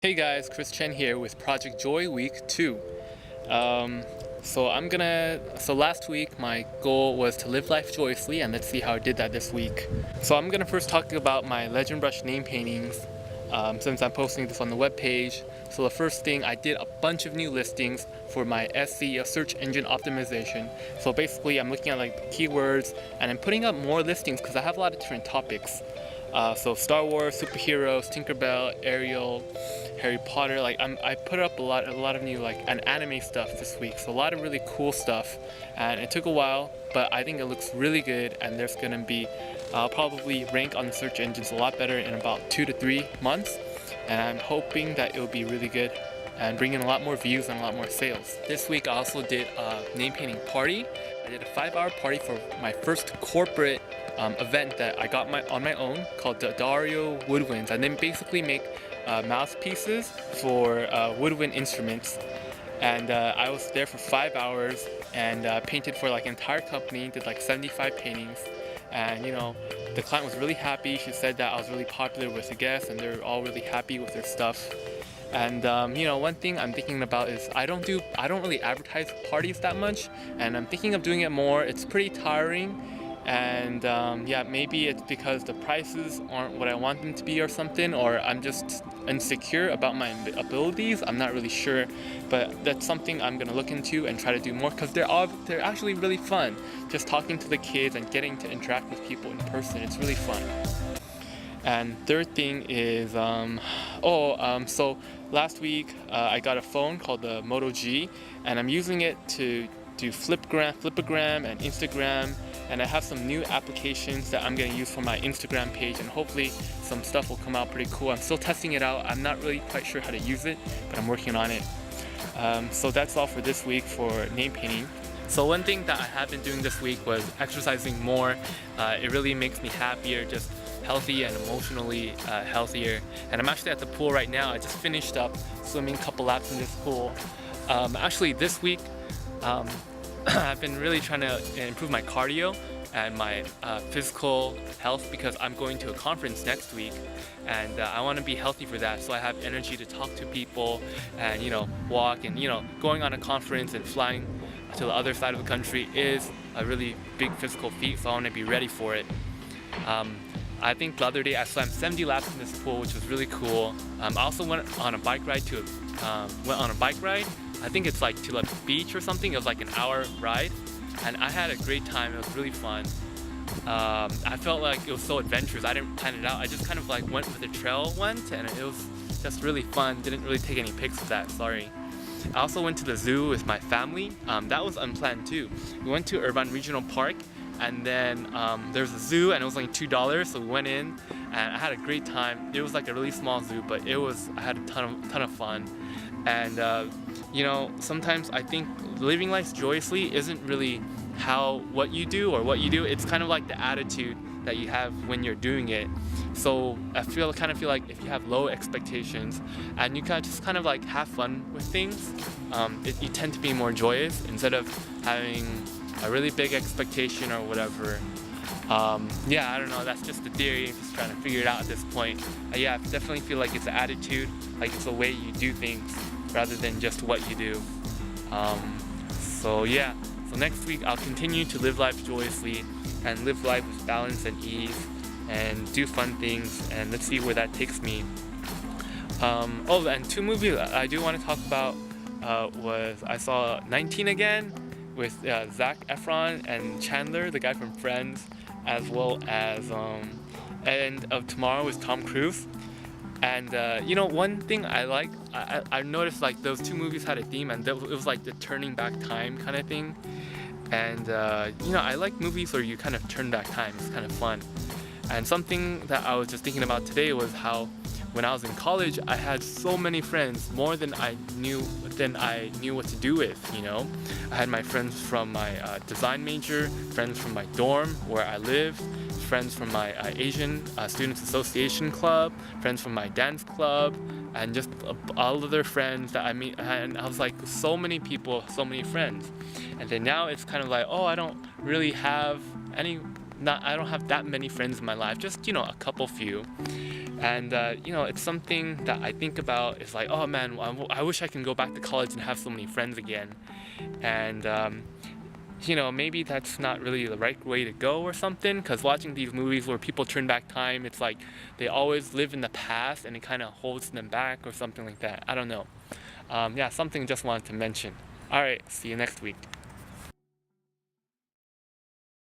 Hey guys, Chris Chen here with Project Joy Week 2. So last week my goal was to live life joyously, and let's see how I did that this week. So I'm gonna first talk about my Legend Brush name paintings, since I'm posting this on the webpage. So the first thing, I did a bunch of new listings for my SEO, search engine optimization. So basically I'm looking at like keywords and I'm putting up more listings because I have a lot of different topics. So Star Wars, superheroes, Tinkerbell, Ariel, Harry Potter. I put up a lot of new anime stuff this week. So a lot of really cool stuff, and it took a while, but I think it looks really good. And there's gonna be, I'll probably rank on the search engines a lot better in about 2 to 3 months, and I'm hoping that it'll be really good and bring in a lot more views and a lot more sales. This week I also did a name painting party. I did a 5-hour party for my first corporate event that I got on my own, called the Dario Woodwinds, and then basically make mouthpieces for woodwind instruments. And I was there for 5 hours and painted for like an entire company, did like 75 paintings. And the client was really happy. She said that I was really popular with the guests and they're all really happy with their stuff. And one thing I'm thinking about is I don't really advertise parties that much, and I'm thinking of doing it more. It's pretty tiring, and yeah, maybe it's because the prices aren't what I want them to be or something, or I'm just insecure about my abilities. I'm not really sure, but that's something I'm gonna look into and try to do more, because they're actually really fun. Just talking to the kids and getting to interact with people in person, it's really fun. And third thing is, so last week I got a phone called the Moto G, and I'm using it to do Flipagram and Instagram, and I have some new applications that I'm going to use for my Instagram page, and hopefully some stuff will come out pretty cool. I'm still testing it out. I'm not really quite sure how to use it, but I'm working on it. So that's all for this week for name painting. So one thing that I have been doing this week was exercising more. It really makes me happier, just healthy and emotionally healthier. And I'm actually at the pool right now. I just finished up swimming a couple laps in this pool. Actually this week I've been really trying to improve my cardio and my physical health, because I'm going to a conference next week, and I want to be healthy for that, so I have energy to talk to people and walk, and going on a conference and flying to the other side of the country is a really big physical feat, so I want to be ready for it. I think the other day I swam 70 laps in this pool, which was really cool. I also went on a bike ride I think it's like to a beach or something. It was like an hour ride, and I had a great time. It was really fun. I felt like it was so adventurous. I didn't plan it out. I just kind of like went where the trail went, and it was just really fun. Didn't really take any pics of that, sorry. I also went to the zoo with my family. That was unplanned too. We went to Irvine Regional Park, and then there's a zoo, and it was like $2, so we went in and I had a great time. It was like a really small zoo, but I had a ton of fun. And sometimes I think living life joyously isn't really what you do, it's kind of like the attitude that you have when you're doing it. So I kind of feel like if you have low expectations and you just kind of like have fun with things, you tend to be more joyous instead of having a really big expectation or whatever. Yeah, I don't know, that's just the theory. I'm just trying to figure it out at this point. Yeah, I definitely feel like it's an attitude, like it's the way you do things rather than just what you do. So next week I'll continue to live life joyously and live life with balance and ease and do fun things, and let's see where that takes me. And 2 movies I do want to talk about was I saw 19 Again with Zac Efron and Chandler, the guy from Friends, as well as End of Tomorrow with Tom Cruise. And one thing I noticed, like, those 2 movies had a theme, and it was like the turning back time kind of thing. And I like movies where you kind of turn back time. It's kind of fun. And something that I was just thinking about today was how when I was in college, I had so many friends, more than I knew what to do with. I had my friends from my design major, friends from my dorm where I lived, friends from my Asian Students Association club, friends from my dance club, and just all other friends that I meet. And I was like, so many people, so many friends. And then now it's kind of like, I don't really have I don't have that many friends in my life, just a couple few. And it's something that I think about. It's like, oh man, I wish I can go back to college and have so many friends again. And maybe that's not really the right way to go or something, because watching these movies where people turn back time, it's like they always live in the past and it kind of holds them back or something like that. I don't know. Yeah, something just wanted to mention. Alright, see you next week.